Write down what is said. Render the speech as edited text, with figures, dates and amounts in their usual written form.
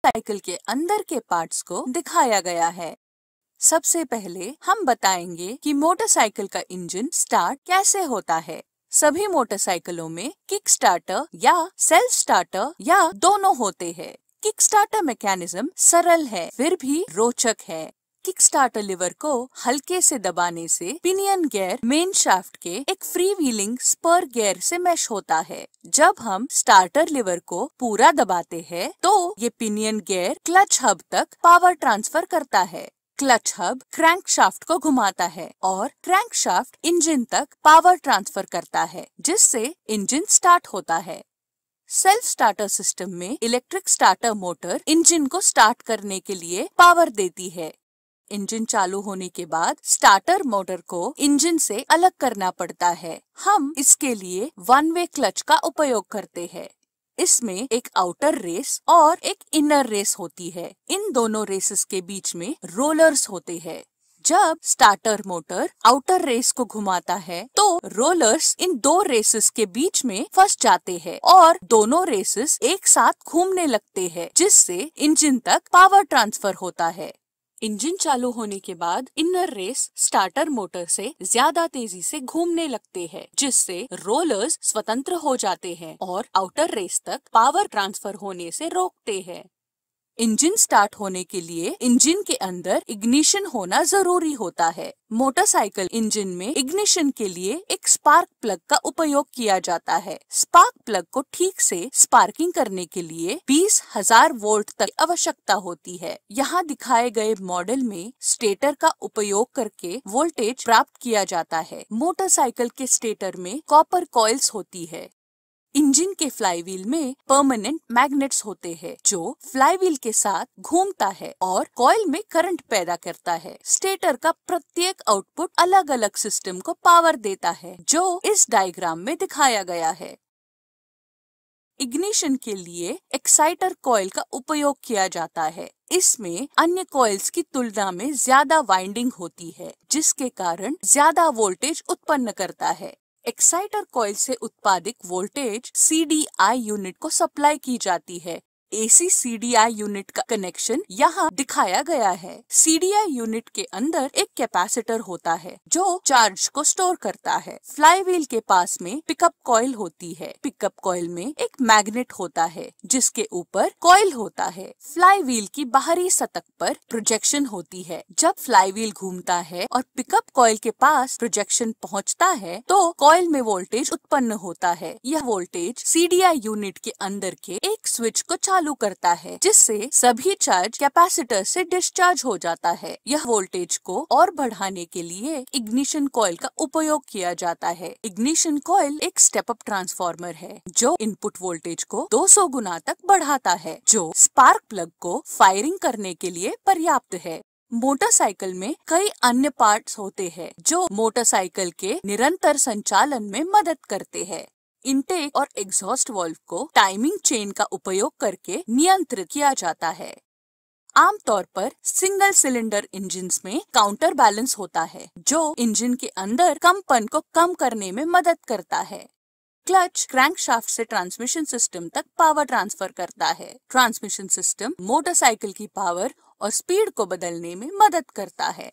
Cycle के अंदर के पार्ट्स को दिखाया गया है। सबसे पहले हम बताएंगे कि मोटरसाइकिल का इंजन स्टार्ट कैसे होता है। सभी मोटरसाइकिलों में किक स्टार्टर या सेल्फ स्टार्टर या दोनों होते हैं। किक स्टार्टर मैकेनिज्म सरल है फिर भी रोचक है। किक स्टार्टर लिवर को हल्के से दबाने से पिनियन गियर मेन शाफ्ट के एक फ्री व्हीलिंग स्पर गियर से मैश होता है। जब हम स्टार्टर लिवर को पूरा दबाते हैं तो ये पिनियन गियर क्लच हब तक पावर ट्रांसफर करता है। क्लच हब क्रैंक शाफ्ट को घुमाता है और क्रैंक शाफ्ट इंजन तक पावर ट्रांसफर करता है, जिससे इंजन स्टार्ट होता है। सेल्फ स्टार्टर सिस्टम में इलेक्ट्रिक स्टार्टर मोटर इंजन को स्टार्ट करने के लिए पावर देती है। इंजन चालू होने के बाद स्टार्टर मोटर को इंजन से अलग करना पड़ता है। हम इसके लिए वन वे क्लच का उपयोग करते हैं। इसमें एक आउटर रेस और एक इनर रेस होती है। इन दोनों रेसेस के बीच में रोलर्स होते हैं। जब स्टार्टर मोटर आउटर रेस को घुमाता है तो रोलर्स इन दो रेसेस के बीच में फंस जाते हैं और दोनों रेसेस एक साथ घूमने लगते हैं, जिससे इंजन तक पावर ट्रांसफर होता है। इंजन चालू होने के बाद इनर रेस स्टार्टर मोटर से ज्यादा तेजी से घूमने लगते हैं, जिससे रोलर्स स्वतंत्र हो जाते हैं और आउटर रेस तक पावर ट्रांसफर होने से रोकते हैं। इंजन स्टार्ट होने के लिए इंजन के अंदर इग्निशन होना जरूरी होता है। मोटरसाइकिल इंजन में इग्निशन के लिए एक स्पार्क प्लग का उपयोग किया जाता है। स्पार्क प्लग को ठीक से स्पार्किंग करने के लिए 20,000 वोल्ट तक आवश्यकता होती है। यहाँ दिखाए गए मॉडल में स्टेटर का उपयोग करके वोल्टेज प्राप्त किया जाता है। मोटरसाइकिल के स्टेटर में कॉपर कॉइल्स होती है। इंजन के फ्लाईव्हील में परमानेंट मैग्नेट्स होते हैं जो फ्लाईव्हील के साथ घूमता है और कॉइल में करंट पैदा करता है। स्टेटर का प्रत्येक आउटपुट अलग अलग सिस्टम को पावर देता है, जो इस डायग्राम में दिखाया गया है। इग्निशन के लिए एक्साइटर कॉइल का उपयोग किया जाता है। इसमें अन्य कॉइल्स की तुलना में ज्यादा वाइंडिंग होती है, जिसके कारण ज्यादा वोल्टेज उत्पन्न करता है। एक्साइटर कॉइल से उत्पादित वोल्टेज CDI यूनिट को सप्लाई की जाती है। AC CDI यूनिट का कनेक्शन यहाँ दिखाया गया है। CDI यूनिट के अंदर एक कैपेसिटर होता है जो चार्ज को स्टोर करता है। फ्लाईव्हील के पास में पिकअप कॉइल होती है। पिकअप कॉइल में एक मैग्नेट होता है जिसके ऊपर कॉइल होता है। फ्लाईव्हील की बाहरी सतह पर प्रोजेक्शन होती है। जब फ्लाईव्हील घूमता है और पिकअप कॉइल के पास प्रोजेक्शन पहुँचता है तो कॉइल में वोल्टेज उत्पन्न होता है। यह वोल्टेज CDI यूनिट के अंदर के एक स्विच को चालू करता है, जिससे सभी चार्ज कैपेसिटर से डिस्चार्ज हो जाता है। यह वोल्टेज को और बढ़ाने के लिए इग्निशन कॉइल का उपयोग किया जाता है। इग्निशन कॉइल एक स्टेप अप ट्रांसफार्मर है जो इनपुट वोल्टेज को 200 गुना तक बढ़ाता है, जो स्पार्क प्लग को फायरिंग करने के लिए पर्याप्त है। मोटरसाइकिल में कई अन्य पार्ट्स होते हैं जो मोटरसाइकिल के निरंतर संचालन में मदद करते हैं। इनटेक और एग्जॉस्ट वाल्व को टाइमिंग चेन का उपयोग करके नियंत्रित किया जाता है। आमतौर पर सिंगल सिलेंडर इंजन्स में काउंटर बैलेंस होता है जो इंजन के अंदर कंपन को कम करने में मदद करता है। क्लच क्रैंकशाफ्ट से ट्रांसमिशन सिस्टम तक पावर ट्रांसफर करता है। ट्रांसमिशन सिस्टम मोटरसाइकिल की पावर और स्पीड को बदलने में मदद करता है।